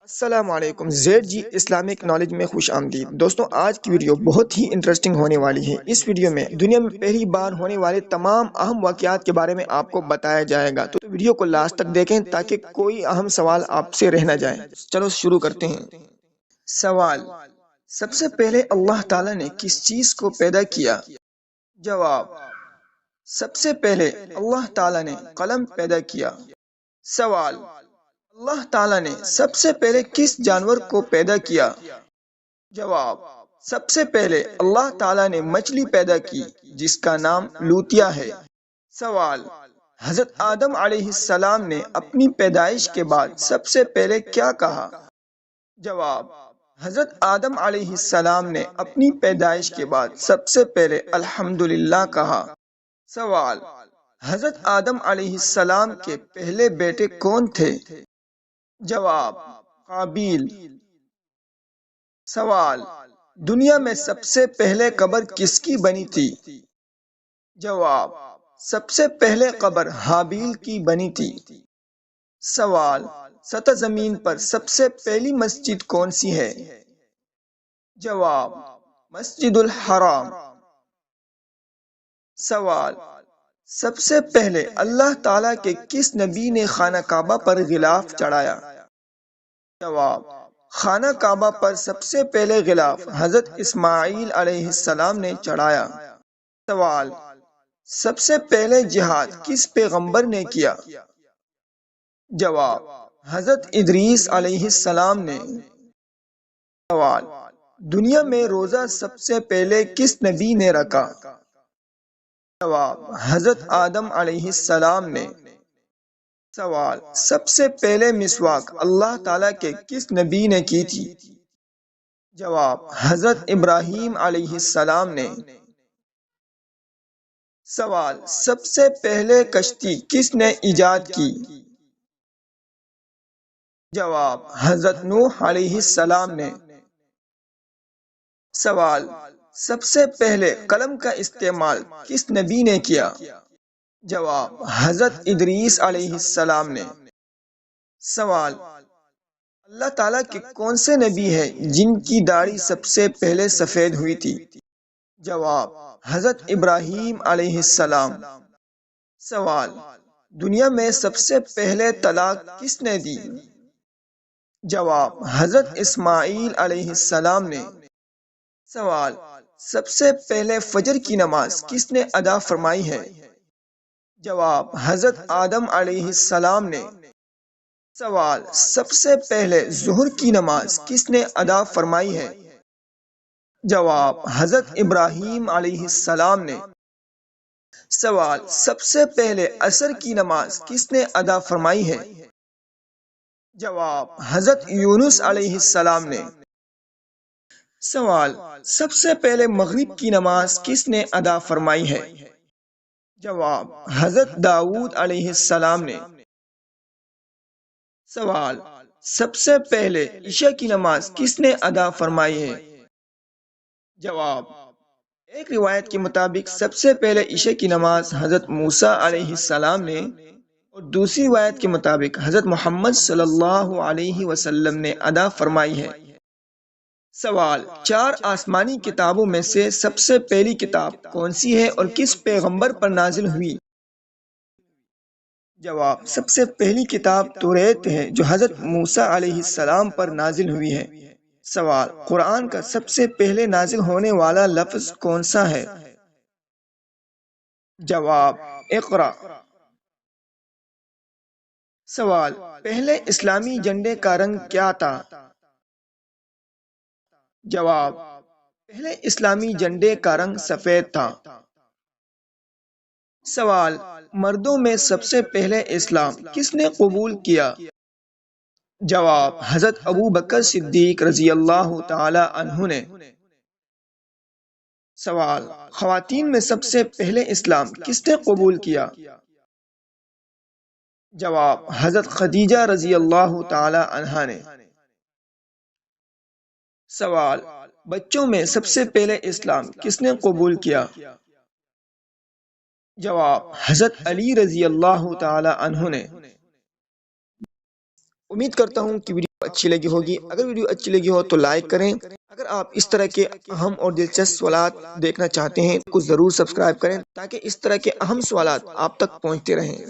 السلام علیکم زیڈ جی Islamic knowledge میں خوش آمدید دوستوں، آج کی ویڈیو بہت ہی انٹرسٹنگ ہونے والی ہے۔ اس ویڈیو میں دنیا میں پہلی بار ہونے والے تمام اہم واقعات کے بارے میں آپ کو بتایا جائے گا، تو ویڈیو کو لاسٹ تک دیکھیں تاکہ کوئی اہم سوال آپ سے رہ نہ جائے۔ چلو شروع کرتے ہیں۔ سوال: سب سے پہلے اللہ تعالیٰ نے کس چیز کو پیدا کیا؟ جواب: سب سے پہلے اللہ تعالیٰ نے قلم پیدا کیا۔ سوال: اللہ تعالیٰ نے سب سے پہلے کس جانور کو پیدا کیا؟ جواب: سب سے پہلے اللہ تعالیٰ نے مچھلی پیدا کی جس کا نام لوتیا ہے۔ سوال: حضرت آدم علیہ السلام نے اپنی پیدائش کے بعد سب سے پہلے کیا کہا؟ جواب: حضرت آدم علیہ السلام نے اپنی پیدائش کے بعد سب سے پہلے الحمدللہ کہا۔ سوال: حضرت آدم علیہ السلام کے پہلے بیٹے کون تھے؟ جواب: قابیل۔ سوال: دنیا میں سب سے پہلے قبر کس کی بنی تھی؟ جواب: سب سے پہلے قبر حابیل کی بنی تھی۔ سوال: سطح زمین پر سب سے پہلی مسجد کون سی ہے؟ جواب: مسجد الحرام۔ سوال: سب سے پہلے اللہ تعالیٰ کے کس نبی نے خانہ کعبہ پر غلاف چڑھایا؟ جواب: خانہ کعبہ پر سب سے پہلے غلاف حضرت اسماعیل علیہ السلام نے چڑھایا۔ سوال: سب سے پہلے جہاد کس پیغمبر نے کیا؟ جواب: حضرت ادریس علیہ السلام نے۔ سوال: دنیا میں روزہ سب سے پہلے کس نبی نے رکھا؟ جواب: حضرت آدم علیہ السلام نے۔ سوال: سب سے پہلے مسواک اللہ تعالیٰ کے کس نبی نے کی تھی؟ جواب: حضرت ابراہیم علیہ السلام نے۔ سوال: سب سے پہلے کشتی کس نے ایجاد کی؟ جواب: حضرت نوح علیہ السلام نے۔ سوال: سب سے پہلے قلم کا استعمال کس نبی نے کیا؟ جواب: حضرت ادریس علیہ السلام نے۔ سوال: اللہ تعالیٰ کے کون سے نبی ہیں جن کی داڑھی سب سے پہلے سفید ہوئی تھی؟ جواب: حضرت ابراہیم علیہ السلام۔ سوال: دنیا میں سب سے پہلے طلاق کس نے دی؟ جواب: حضرت اسماعیل علیہ السلام نے۔ سوال: سب سے پہلے فجر کی نماز کس نے ادا فرمائی ہے؟ جواب: حضرت آدم علیہ السلام نے۔ سوال: سب سے پہلے ظہر کی نماز کس نے ادا فرمائی ہے؟ جواب: حضرت ابراہیم علیہ السلام نے۔ سوال: سب سے پہلے عصر کی نماز کس نے ادا فرمائی ہے؟ جواب: حضرت یونس علیہ السلام نے۔ سوال: سب سے پہلے مغرب کی نماز کس نے ادا فرمائی ہے؟ جواب: حضرت داؤد علیہ السلام نے۔ سوال: سب سے پہلے عشاء کی نماز کس نے ادا فرمائی ہے؟ جواب: ایک روایت کے مطابق سب سے پہلے عشاء کی نماز حضرت موسیٰ علیہ السلام نے اور دوسری روایت کے مطابق حضرت محمد صلی اللہ علیہ وسلم نے ادا فرمائی ہے۔ سوال: چار آسمانی کتابوں میں سے سب سے پہلی کتاب کون سی ہے اور کس پیغمبر پر نازل ہوئی؟ جواب: سب سے پہلی کتاب توریت ہے جو حضرت موسیٰ علیہ السلام پر نازل ہوئی ہے۔ سوال: قرآن کا سب سے پہلے نازل ہونے والا لفظ کون سا ہے؟ جواب: اقرأ۔ سوال: پہلے اسلامی جھنڈے کا رنگ کیا تھا؟ جواب: پہلے اسلامی جھنڈے کا رنگ سفید تھا۔ سوال: مردوں میں سب سے پہلے اسلام کس نے قبول کیا؟ جواب: حضرت ابوبکر صدیق رضی اللہ تعالی عنہ نے۔ سوال: خواتین میں سب سے پہلے اسلام کس نے قبول کیا؟ جواب: حضرت خدیجہ رضی اللہ تعالی عنہا نے۔ سوال: بچوں میں سب سے پہلے اسلام کس نے قبول کیا؟ جواب: حضرت علی رضی اللہ تعالی عنہ نے۔ امید کرتا ہوں کہ اچھی لگی ہوگی۔ اگر ویڈیو اچھی لگی ہو تو لائک کریں۔ اگر آپ اس طرح کے اہم اور دلچسپ سوالات دیکھنا چاہتے ہیں تو ضرور سبسکرائب کریں تاکہ اس طرح کے اہم سوالات آپ تک پہنچتے رہیں۔